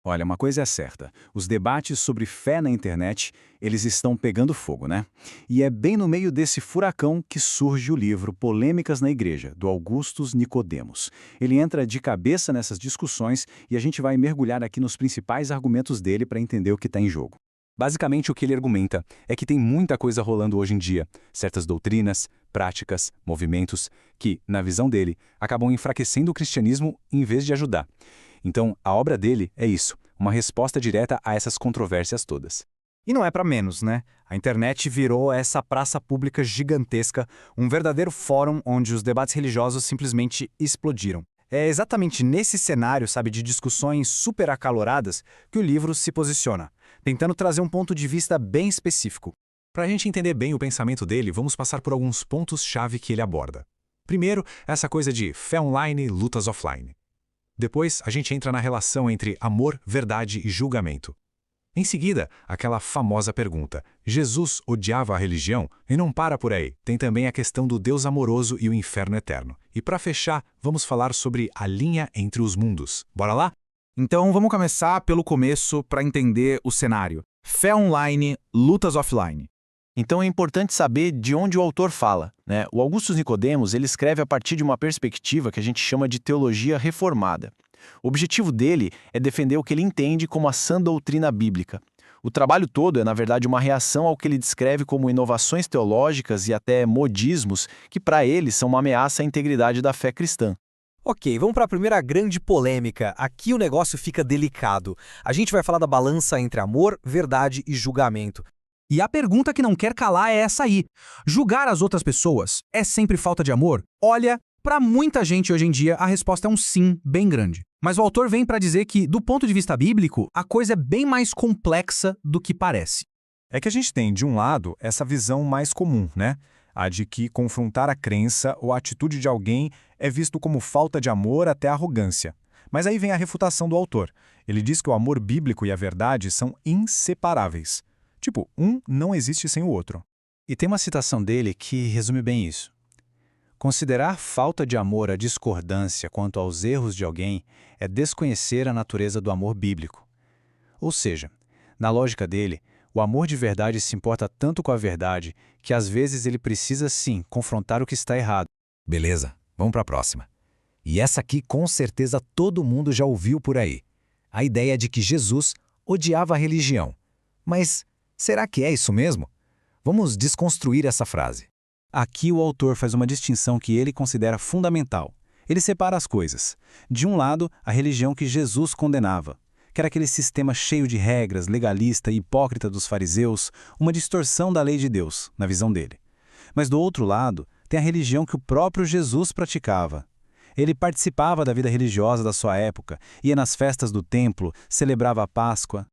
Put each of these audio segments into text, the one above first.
Olha, uma coisa é certa, os debates sobre fé na internet, eles estão pegando fogo, né? E é bem no meio desse furacão que surge o livro Polêmicas na Igreja, do Augustus Nicodemos. Ele entra de cabeça nessas discussões e a gente vai mergulhar aqui nos principais argumentos dele para entender o que está em jogo. Basicamente, o que ele argumenta é que tem muita coisa rolando hoje em dia, certas doutrinas, práticas, movimentos, que, na visão dele, acabam enfraquecendo o cristianismo em vez de ajudar. Então, a obra dele é isso, uma resposta direta a essas controvérsias todas. E não é para menos, né? A internet virou essa praça pública gigantesca, um verdadeiro fórum onde os debates religiosos simplesmente explodiram. É exatamente nesse cenário, sabe, de discussões super acaloradas que o livro se posiciona, tentando trazer um ponto de vista bem específico. Para a gente entender bem o pensamento dele, vamos passar por alguns pontos-chave que ele aborda. Primeiro, essa coisa de fé online, lutas offline. Depois, a gente entra na relação entre amor, verdade e julgamento. Em seguida, aquela famosa pergunta: Jesus odiava a religião? E não para por aí, tem também a questão do Deus amoroso e o inferno eterno. E para fechar, vamos falar sobre a linha entre os mundos. Bora lá? Então vamos começar pelo começo para entender o cenário. Fé online, lutas offline. Então é importante saber de onde o autor fala, né? O Augustus Nicodemos, ele escreve a partir de uma perspectiva que a gente chama de teologia reformada. O objetivo dele é defender o que ele entende como a sã doutrina bíblica. O trabalho todo é, na verdade, uma reação ao que ele descreve como inovações teológicas e até modismos que, para ele, são uma ameaça à integridade da fé cristã. Ok, vamos para a primeira grande polêmica. Aqui o negócio fica delicado. A gente vai falar da balança entre amor, verdade e julgamento. E a pergunta que não quer calar é essa aí. Julgar as outras pessoas é sempre falta de amor? Olha, para muita gente hoje em dia a resposta é um sim bem grande. Mas o autor vem para dizer que, do ponto de vista bíblico, a coisa é bem mais complexa do que parece. É que a gente tem, de um lado, essa visão mais comum, né? A de que confrontar a crença ou a atitude de alguém é visto como falta de amor até arrogância. Mas aí vem a refutação do autor. Ele diz que o amor bíblico e a verdade são inseparáveis. Tipo, um não existe sem o outro. E tem uma citação dele que resume bem isso. Considerar falta de amor a discordância quanto aos erros de alguém é desconhecer a natureza do amor bíblico. Ou seja, na lógica dele, o amor de verdade se importa tanto com a verdade que às vezes ele precisa sim confrontar o que está errado. Beleza, vamos para a próxima. E essa aqui com certeza todo mundo já ouviu por aí. A ideia de que Jesus odiava a religião. Mas será que é isso mesmo? Vamos desconstruir essa frase. Aqui o autor faz uma distinção que ele considera fundamental. Ele separa as coisas. De um lado, a religião que Jesus condenava, que era aquele sistema cheio de regras, legalista e hipócrita dos fariseus, uma distorção da lei de Deus, na visão dele. Mas do outro lado, tem a religião que o próprio Jesus praticava. Ele participava da vida religiosa da sua época, ia nas festas do templo, celebrava a Páscoa.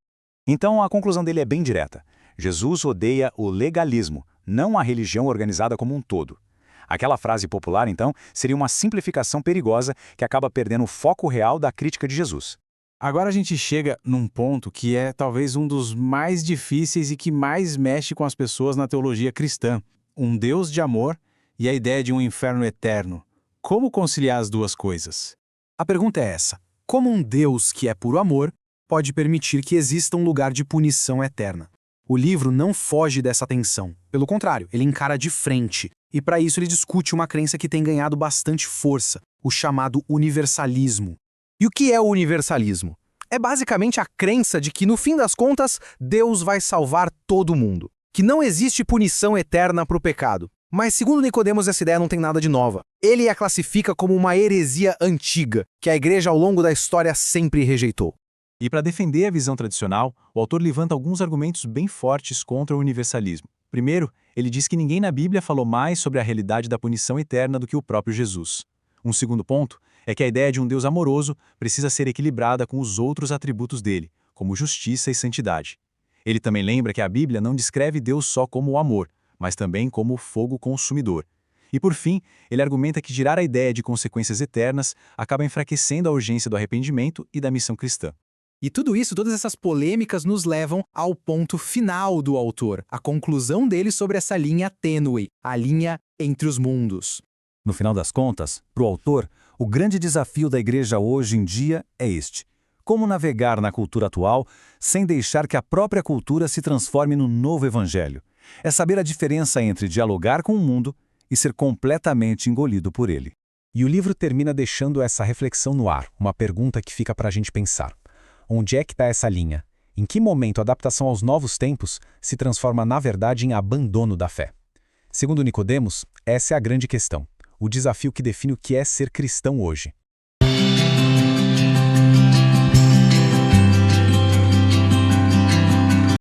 Então a conclusão dele é bem direta. Jesus odeia o legalismo, não a religião organizada como um todo. Aquela frase popular, então, seria uma simplificação perigosa que acaba perdendo o foco real da crítica de Jesus. Agora a gente chega num ponto que é talvez um dos mais difíceis e que mais mexe com as pessoas na teologia cristã. Um Deus de amor e a ideia de um inferno eterno. Como conciliar as duas coisas? A pergunta é essa: como um Deus que é puro amor pode permitir que exista um lugar de punição eterna? O livro não foge dessa tensão. Pelo contrário, ele encara de frente. E para isso ele discute uma crença que tem ganhado bastante força, o chamado universalismo. E o que é o universalismo? É basicamente a crença de que, no fim das contas, Deus vai salvar todo mundo. Que não existe punição eterna para o pecado. Mas, segundo Nicodemos, essa ideia não tem nada de nova. Ele a classifica como uma heresia antiga, que a igreja ao longo da história sempre rejeitou. E para defender a visão tradicional, o autor levanta alguns argumentos bem fortes contra o universalismo. Primeiro, ele diz que ninguém na Bíblia falou mais sobre a realidade da punição eterna do que o próprio Jesus. Um segundo ponto é que a ideia de um Deus amoroso precisa ser equilibrada com os outros atributos dele, como justiça e santidade. Ele também lembra que a Bíblia não descreve Deus só como o amor, mas também como o fogo consumidor. E por fim, ele argumenta que tirar a ideia de consequências eternas acaba enfraquecendo a urgência do arrependimento e da missão cristã. E tudo isso, todas essas polêmicas nos levam ao ponto final do autor, a conclusão dele sobre essa linha tênue, a linha entre os mundos. No final das contas, para o autor, o grande desafio da igreja hoje em dia é este: Como navegar na cultura atual sem deixar que a própria cultura se transforme no novo evangelho? É saber a diferença entre dialogar com o mundo e ser completamente engolido por ele. E o livro termina deixando essa reflexão no ar, uma pergunta que fica para a gente pensar. Onde é que está essa linha? Em que momento a adaptação aos novos tempos se transforma, na verdade, em abandono da fé? Segundo Nicodemos, essa é a grande questão, o desafio que define o que é ser cristão hoje.